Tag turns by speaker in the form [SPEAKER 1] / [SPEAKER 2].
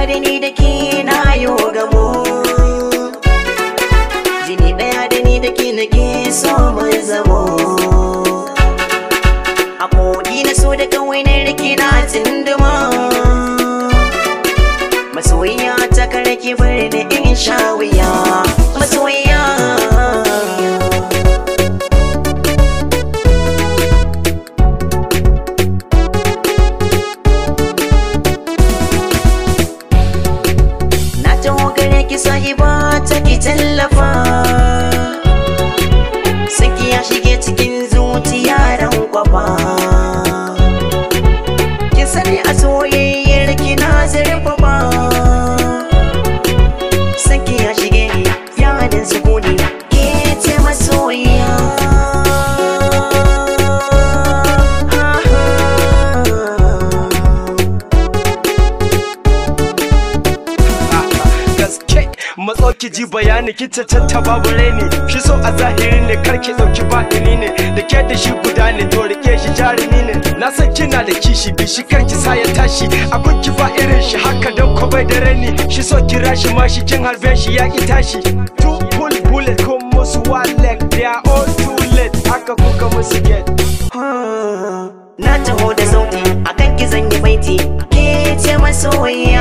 [SPEAKER 1] da ni da ke na yo gamo, jini ɗaya da ni da ke na ke so mun zamo. A kogi na so da kawai na rike na tinduma, masoyiya ta kare ki bar da in sha wuya. Masoyiya ki sahiba ta ki tallafa, saki ya shige cikin zuciya ran kwafa. Ki sani a soyayyar ki na zurfafa, saki ya shige yadin sukuni ke ce masoyiya.
[SPEAKER 2] matso ki ji bayani ki cancanta babu raini, shi so a zahiri ne karki dauki batini ne, da ke da shi guda ne to rike shi jarumi ne. Na san kina da kishi bi shi karki sa ya tashi, abun ki ba irin shi haka dan ko bai da raini, shi so kira shi ma shi kin harbe shi ya ki tashi. Two pull bullet come musu one leg, they are all too late, haka kuka musu get.
[SPEAKER 1] Na taho da sauti akan ki zan yi baiti, ke ce masoyiya.